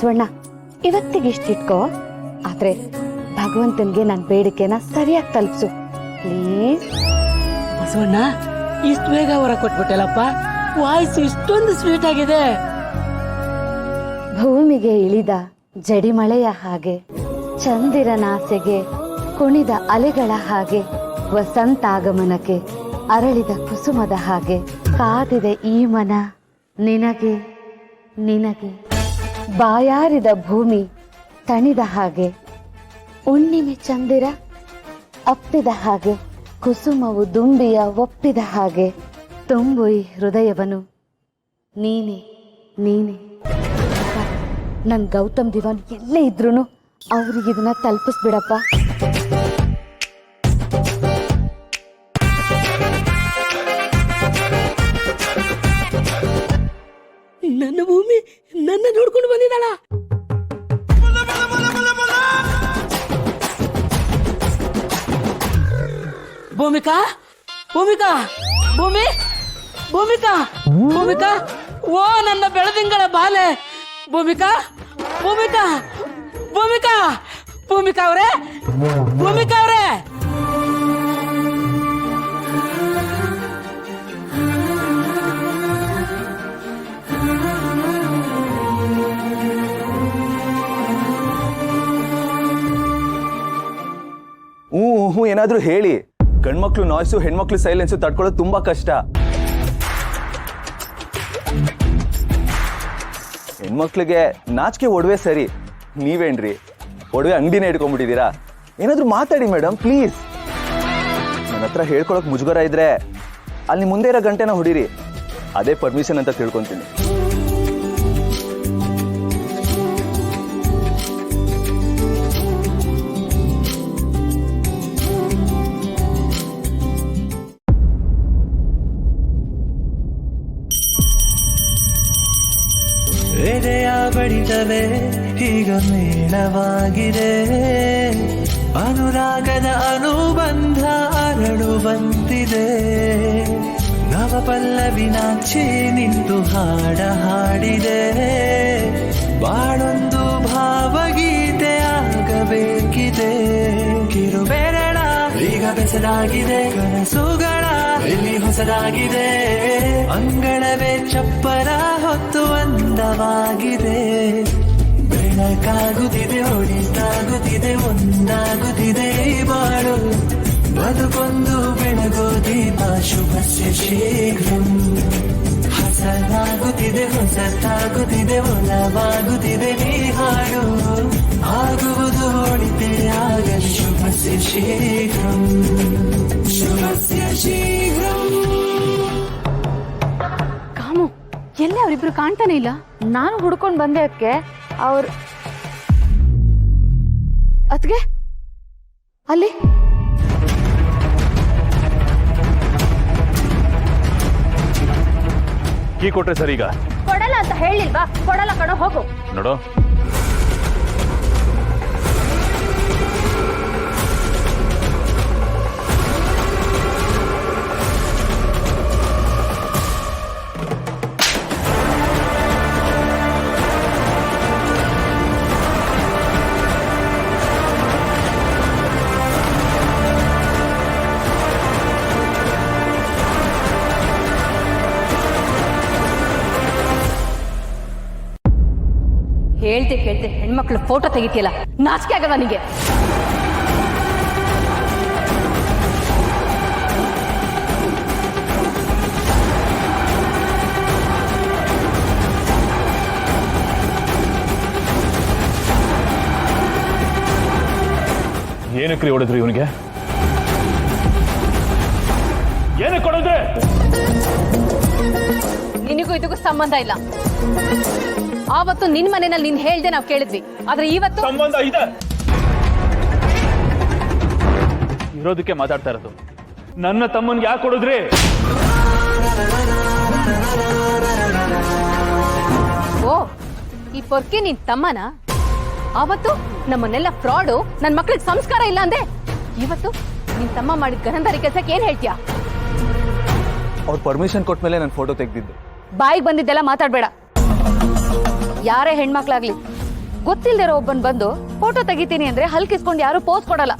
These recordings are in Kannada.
ಬಸವಣ್ಣ, ಇವತ್ತಿಗೆ ಇಷ್ಟಿಟ್ಕೋ, ಆದ್ರೆ ಭಗವಂತನ್ಗೆ ನನ್ನ ಬೇಡಿಕೆನ ಸರಿಯಾಗಿ ತಲುಪಿಸು ಪ್ಲೀಸ್. ಬಸವಣ್ಣ, ಇಷ್ಟು ಬೇಗ ಹೊರ ಕೊಟ್ಬಿಟ್ಟಲ್ಲಪ್ಪ, ವಾಯ್ಸ್ ಇಷ್ಟೊಂದು ಸ್ವೀಟ್ ಆಗಿದೆ. ಭೂಮಿಗೆ ಇಳಿದ ಜಡಿಮಳೆಯ ಹಾಗೆ, ಚಂದಿರನಾಸೆಗೆ ಕುಣಿದ ಅಲೆಗಳ ಹಾಗೆ, ವಸಂತಾಗಮನಕ್ಕೆ ಅರಳಿದ ಕುಸುಮದ ಹಾಗೆ ಕಾದಿದೆ ಈ ಮನ ನಿನಗೆ ನಿನಗೆ. ಬಾಯಾರಿದ ಭೂಮಿ ತಣಿದ ಹಾಗೆ, ಹುಣ್ಣಿಮೆ ಚಂದಿರ ಅಪ್ಪಿದ ಹಾಗೆ, ಕುಸುಮವು ದುಂಬಿಯ ಒಪ್ಪಿದ ಹಾಗೆ, ತುಂಬು ಈ ಹೃದಯವನ್ನು ನೀನೆ ನೀನೆ. ನನ್ ಗೌತಮ್ ದಿವಾನ್ ಎಲ್ಲೇ ಇದ್ರು ಅವ್ರಿಗೆ ಇದನ್ನ ತಲುಪಿಸ್ಬಿಡಪ್ಪ. ನನ್ನ ಭೂಮಿ ನನ್ನ ನೋಡ್ಕೊಂಡು ಬಂದಿದ್ದಾಳ. ಭೂಮಿಕಾ, ಭೂಮಿಕಾ, ಭೂಮಿ, ಭೂಮಿಕಾ, ಭೂಮಿಕಾ, ಓ ನನ್ನ ಬೆಳದಿಂಗಳ ಬಾಲೆ. ಭೂಮಿಕಾ, ಭೂಮಿಕಾ, ಭೂಮಿಕಾ, ಭೂಮಿಕಾ ಅವರೇ, ಭೂಮಿಕಾ ಅವರೇ. ಹ್ಞೂ ಏನಾದ್ರೂ ಹೇಳಿ. ಗಂಡ್ಮಕ್ಳು ನಾಯ್ಸು, ಹೆಣ್ಮಕ್ಳು ಸೈಲೆನ್ಸು ತಡ್ಕೊಳ್ಳೋದು ತುಂಬಾ ಕಷ್ಟ. ಹೆಣ್ಮಕ್ಳಿಗೆ ನಾಚಿಕೆ ಒಡವೆ ಸರಿ, ನೀವೇನ್ರಿ ಒಡವೆ ಅಂಗಡಿನೇ ಇಟ್ಕೊಂಡ್ಬಿಟ್ಟಿದ್ದೀರಾ? ಏನಾದ್ರೂ ಮಾತಾಡಿ ಮೇಡಮ್ ಪ್ಲೀಸ್. ನನ್ನ ಹತ್ರ ಹೇಳ್ಕೊಳಕ್ ಮುಜುಗರ ಇದ್ರೆ ಅಲ್ಲಿ ಮುಂದೆ ಇರೋ ಗಂಟೆನ ಹೊಡೀರಿ, ಅದೇ ಪರ್ಮಿಷನ್ ಅಂತ ತಿಳ್ಕೊಂತೀನಿ. ಎದೆಯ ಬಡಿತವೇ ಈಗ ಮೇಳವಾಗಿದೆ, ಅನುರಾಗದ ಅನುಬಂಧ ಅರಳುವಂತಿದೆ. ನವಪಲ್ಲವಿ ನಾಚಿ ನಿಂತು ಹಾಡ ಹಾಡಿದೆ, ಬಾಳೊಂದು ಭಾವಗೀತೆ ಆಗಬೇಕಿದೆ. ಕಿರುಬೆರಳ ಈಗ ಬೆಸದಾಗಿದೆ, ಕನಸುಗಳ ಇಲ್ಲಿ ಹೊಸದಾಗಿದೆ. ಅಂಗಳವೇ ಚಪ್ಪರ ಹೊತ್ತು ಅಂದವಾಗಿದೆ. ಬೆಳಕಾಗುತ್ತಿದೆ, ಹೊಡಿತಾಗುತ್ತಿದೆ, ಒಂದಾಗುತ್ತಿದೆ ಬಾಳು. ಬದುಕೊಂದು ಬೆಳಗೋ ದೀಪ, ಶುಭಸ್ಯ ಶೀಘ್ರಂ. ಹಸನಾಗುತ್ತಿದೆ, ಹೊಸತಾಗುತ್ತಿದೆ, ಒಲವಾಗುತ್ತಿದೆ ನೀ ಹಾಡು. ಆಗುವುದು ಹೊಡಿತೆ ಆಗಲಿ, ಶುಭಸ್ಯ ಶೀಘ್ರಂ, ಶುಭಸ್ಯ ಶೀಘ್ರಂ. ಕಾಮು, ಎಲ್ಲೇ ಅವರಿಬ್ರು ಕಾಣ್ತಾನೆ ಇಲ್ಲ. ನಾನು ಹುಡ್ಕೊಂಡ್ ಬಂದೆ ಅದಕ್ಕೆ. ಅವ್ರು ಅದ್ಗೆ ಅಲ್ಲಿ ಕೀ ಕೊಟ್ರೆ ಸರ್. ಈಗ ಕೊಡಲ್ಲ ಅಂತ ಹೇಳಿಲ್ವಾ? ಕೊಡಲ್ಲ ಕಣ, ಹೋಗು. ನೋಡು, ಹೇಳ್ದೆ ಕೇಳ್ದೆ ಹೆಣ್ಮಕ್ಳು ಫೋಟೋ ತೆಗಿತಿಯಲ್ಲ, ನಾಚಿಕೆ ಆಗಲ್ಲ ನಿಗೆ? ಏನಕ್ಕೆ ಹೊಡೆದ್ರಿ ಇವನಿಗೆ? ಏನಕ್ಕೆ ಕೊಡೋದ್ರೆ? ನಿನಗೂ ಇದಕ್ಕೂ ಸಂಬಂಧ ಇಲ್ಲ. ಆವತ್ತು ನಿನ್ ಮನೆಯಲ್ಲಿ ನೀನ್ ಹೇಳ್ದೆ ನಾವು ಕೇಳಿದ್ವಿ, ಆದ್ರೆ ಇವತ್ತು ಸಂಬಂಧ ಇದೆ. ಇರೋದಕ್ಕೆ ಮಾತಾಡ್ತಾ ಇರೋದು. ನನ್ನ ತಮ್ಮನ್ಗೆ ಯಾಕೆ ಕೊಡಿದ್ರಿ? ಓ, ಈ ಪೊರ್ಕೆ ನಿನ್ ತಮ್ಮನ? ಆವತ್ತು ನಮ್ಮನ್ನೆಲ್ಲ ಫ್ರಾಡು, ನನ್ ಮಕ್ಳಿಗೆ ಸಂಸ್ಕಾರ ಇಲ್ಲ ಅಂದೆ. ಇವತ್ತು ನಿನ್ ತಮ್ಮ ಮಾಡಿದ ಗಹಂದಾರಿ ಕೆಲಸಕ್ಕೆ ಏನ್ ಹೇಳ್ತೀಯ? ಅವ್ರು ಪರ್ಮಿಷನ್ ಕೊಟ್ಮೇಲೆ ನಾನು ಫೋಟೋ ತೆಗ್ದಿದ್ದು. ಬಾಯಿಗೆ ಬಂದಿದ್ದೆಲ್ಲ ಮಾತಾಡ್ಬೇಡ. ಯಾರೇ ಹೆಣ್ಮಕ್ಳಾಗ್ಲಿ ಗೊತ್ತಿಲ್ದಿರೋ ಒಬ್ಬನ್ ಬಂದು ಫೋಟೋ ತೆಗಿತೀನಿ ಅಂದ್ರೆ ಹಲ್ಕಿಸ್ಕೊಂಡು ಯಾರು ಪೋಸ್ ಕೊಡಲ್ಲ.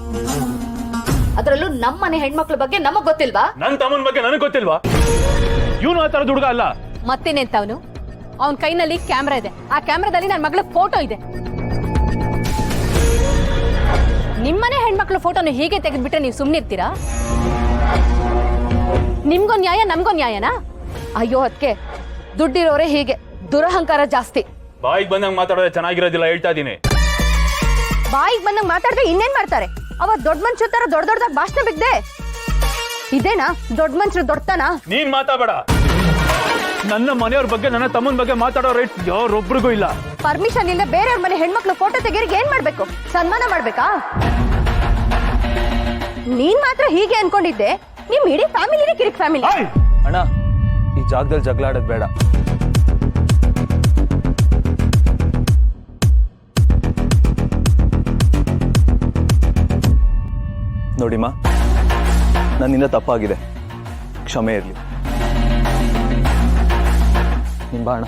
ಅದ್ರಲ್ಲೂ ನಮ್ಮನೆ ಹೆಣ್ಮಕ್ಳ ಬಗ್ಗೆ ನಮಗ್ ಗೊತ್ತಿಲ್ವಾ? ನನ್ನ ತಮ್ಮನ ಬಗ್ಗೆ ನನಗೆ ಗೊತ್ತಿಲ್ವಾ? ಇವನು ಆ ತರದ ಹುಡುಗ ಅಲ್ಲ. ಮತ್ತೇನೆಂತವನು? ಅವನ ಕೈನಲ್ಲಿ ಕ್ಯಾಮ್ರಾ ಇದೆ. ಆ ಕ್ಯಾಮ್ರಾದಲ್ಲಿ ನನ್ನ ಮಗಳ ಫೋಟೋ ಇದೆ. ನಿಮ್ಮನೆ ಹೆಣ್ಮಕ್ಳ ಫೋಟೋನು ಹೀಗೆ ತೆಗೆದ್ಬಿಟ್ರೆ ನೀವು ಸುಮ್ನಿರ್ತೀರಾ? ನಿಮ್ಗೊಂದ್ ನ್ಯಾಯ ನಮ್ಗೊಂದ್ ನ್ಯಾಯನಾ? ಅಯ್ಯೋ ಅದಕ್ಕೆ ದುಡ್ಡಿರೋರೆ ಹೀಗೆ, ದುರಹಂಕಾರ ಜಾಸ್ತಿ. ಬಾಯಿಗೆ ಬಂದಂಗ ಮಾತಾಡೋದೇ ಚೆನ್ನಾಗಿರೋದಿಲ್ಲ, ಹೇಳ್ತಾ ಇದೀನಿ. ಬಾಯಿಗೆ ಬಂದಂಗ್ ಮಾತಾಡಿದ್ರೆ ಇನ್ನೇನ್ ಮಾಡ್ತಾರೆ? ಅವತ್ ದೊಡ್ಡ ಮನುಷ್ಯರ ತರ ದೊಡ್ಡದಾಗಿ ಭಾಷಣ ಬಿದ್ದೆ. ಇದೇನಾ ದೊಡ್ಡ ಮನುಷ್ಯರು ದೊಡ್ಡತನ? ನೀನ್ ಮಾತಾಡಬೇಡ. ನನ್ನ ಮನೆಯವ್ರ ಬಗ್ಗೆ, ನನ್ನ ತಮ್ಮನ ಬಗ್ಗೆ ಮಾತಾಡೋ ರೈಟ್ ಯಾರೊಬ್ರಿಗೂ ಇಲ್ಲ. ಪರ್ಮಿಷನ್ ಇಲ್ಲದೆ ಬೇರೆಯವ್ರ ಮನೆ ಹೆಣ್ಮಕ್ಳು ಫೋಟೋ ತೆಗೀರಿಗೆ ಏನ್ ಮಾಡ್ಬೇಕು? ಸನ್ಮಾನ ಮಾಡ್ಬೇಕಾ? ನೀನ್ ಮಾತ್ರ ಹೀಗೆ ಅನ್ಕೊಂಡಿದ್ದೆ, ನಿಮ್ ಇಡೀ ಫ್ಯಾಮಿಲಿನೇ ಕಿರಿಕ್ ಫ್ಯಾಮಿಲಿ. ಅಣ್ಣ, ಈ ಜಾಗದಲ್ಲಿ ಜಗಳ ಆಡೋದು ಬೇಡ. ನೋಡಿಮ್ಮ, ನನ್ನಿಂದ ತಪ್ಪಾಗಿದೆ, ಕ್ಷಮೆ ಇರಲಿ. ನಿಮ್ ಬಾ ಅಣ್ಣ.